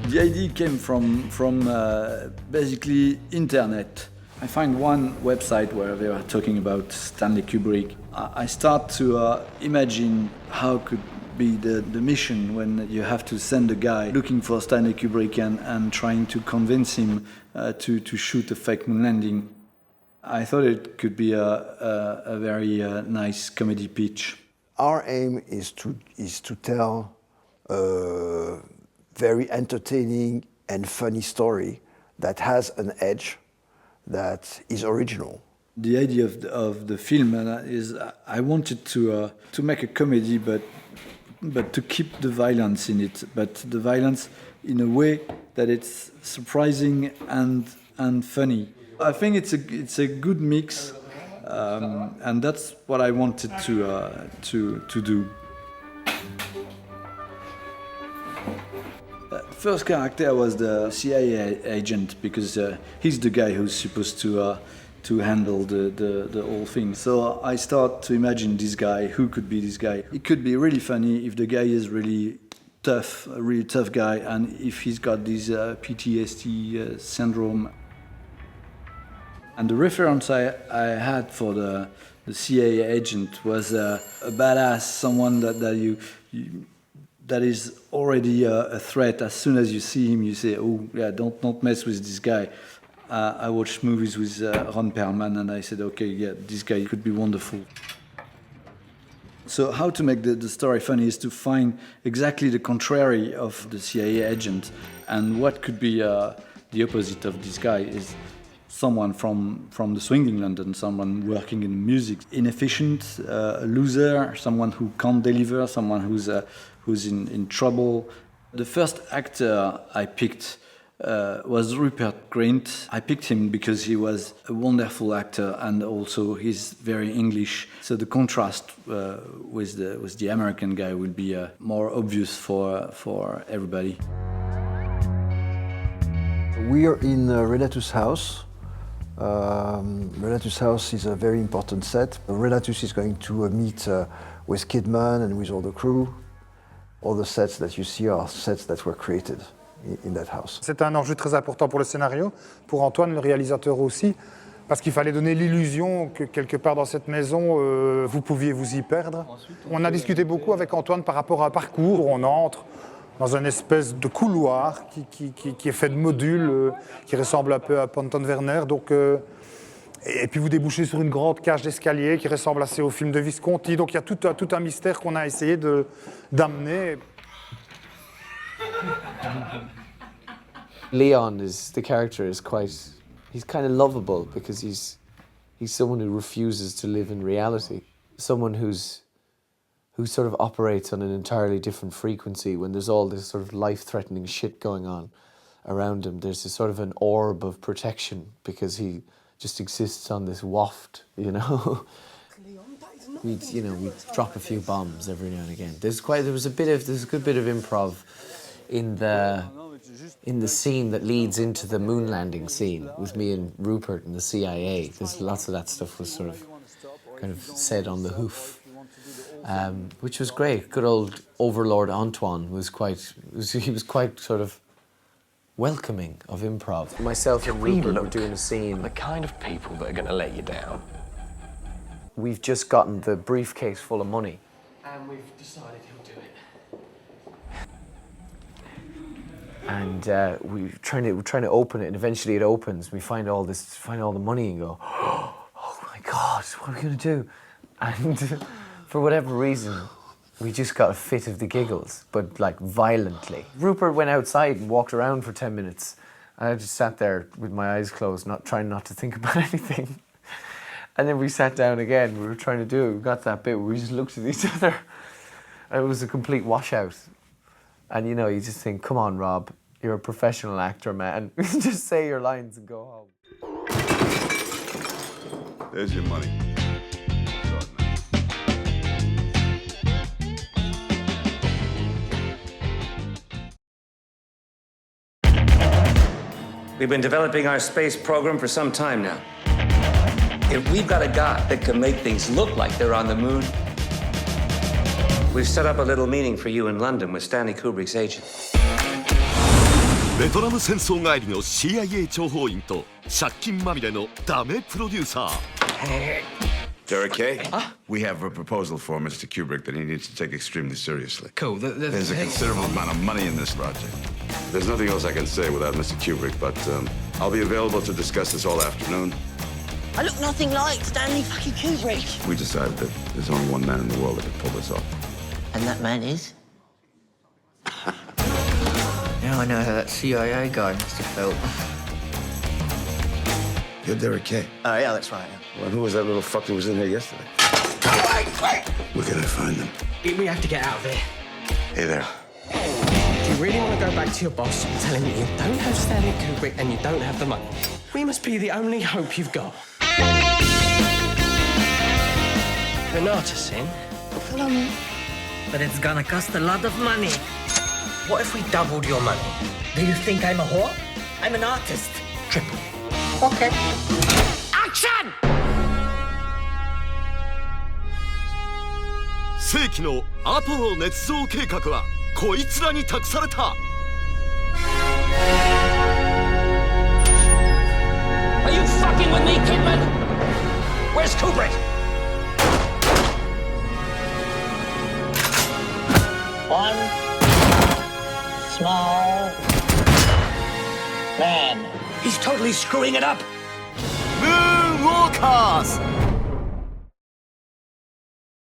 The idea came from basically internet. I find one website where they are talking about Stanley Kubrick. I start to imagine how could be the mission when you have to send a guy looking for Stanley Kubrick and trying to convince him to shoot a fake moon landing. I thought it could be a very nice comedy pitch. Our aim is to tell a very entertaining and funny story that has an edge that is original. The idea of the film is I wanted to make a comedy, but to keep the violence in it, but the violence in a way that it's surprising and funny. I think it's a good mix, and that's what I wanted to do. First character was the CIA agent because he's the guy who's supposed to handle the whole thing. So I start to imagine this guy. Who could be this guy? It could be really funny if the guy is really tough, a really tough guy, and if he's got this PTSD syndrome. And the reference I had for the CIA agent was a badass, someone that is already a threat. As soon as you see him, you say, "Oh yeah, don't mess with this guy." I watched movies with Ron Perlman, and I said, "Okay, yeah, this guy could be wonderful." So how to make the story funny is to find exactly the contrary of the CIA agent, and what could be the opposite of this guy is someone from the swinging London, someone working in music, inefficient, a loser, someone who can't deliver, someone who's in trouble. The first actor I picked was Rupert Grint. I picked him because he was a wonderful actor and also he's very English. So the contrast with the American guy will be more obvious for everybody. We are in Renatus' house. Renatus' house is a very important set. Renatus is going to meet with Kidman and with all the crew. All the sets that you see are sets that were created in that house. C'est un enjeu très important pour le scénario, pour Antoine, le réalisateur aussi, parce qu'il fallait donner l'illusion que quelque part dans cette maison, vous pouviez vous y perdre. On a discuté beaucoup avec Antoine par rapport à un parcours où on entre dans une espèce de couloir qui est fait de modules, qui ressemble un peu à Ponton Werner. Donc, et puis vous débouchez sur une grande cage d'escalier qui ressemble assez au film de Visconti. Donc il y a tout un mystère qu'on a essayé d'amener. Leon the character is he's kind of lovable because he's someone who refuses to live in reality. Someone who sort of operates on an entirely different frequency when there's all this sort of life-threatening shit going on around him. There's a sort of an orb of protection because he just exists on this waft, you know. We'd drop a few bombs every now and again. There's a good bit of improv in the scene that leads into the moon landing scene with me and Rupert and the CIA. There's lots of that stuff was sort of kind of said on the hoof, which was great. Good old Overlord Antoine was quite sort of welcoming of improv. Myself and Rupert were doing a scene. The kind of people that are going to let you down. We've just gotten the briefcase full of money. And we've decided he'll do it. And we're trying to open it, and eventually it opens. We find all the money, and go, "Oh my God, what are we going to do?" And for whatever reason, we just got a fit of the giggles, but like violently. Rupert went outside and walked around for 10 minutes. And I just sat there with my eyes closed, trying not to think about anything. And then we sat down again. We were trying to do it. We got that bit where we just looked at each other. And it was a complete washout. And you just think, come on, Rob, you're a professional actor, man. Just say your lines and go home. There's your money. We've been developing our space program for some time now. If we've got a guy that can make things look like they're on the moon, we've set up a little meeting for you in London with Stanley Kubrick's agent. ベトナム戦争帰りの CIA 諜報員と借金まみれのダメプロデューサー。 Derek K? We have a proposal for Mr. Kubrick that he needs to take extremely seriously. Cool. There's a considerable amount of money in this project. There's nothing else I can say without Mr. Kubrick, but I'll be available to discuss this all afternoon. I look nothing like Stanley fucking Kubrick. We decided that there's only one man in the world that can pull this off. And that man is? Now I know how that CIA guy must have felt. You're Derek K. Oh, yeah, that's right. Well, who was that little fuck who was in here yesterday? Wait! Where can I find them? We have to get out of here. Hey there. Do you really want to go back to your boss and tell him that you don't have Stanley Kubrick and you don't have the money? We must be the only hope you've got. You're an artist, Sin. Follow me. But it's gonna cost a lot of money. What if we doubled your money? Do you think I'm a whore? I'm an artist. Triple. Okay. Action! 世紀のアポロ捏造計画はこいつらに託された。 Are you fucking with me, Kidman? Where's Kubrick? One small man. He's totally screwing it up. ムーンウォーカーズ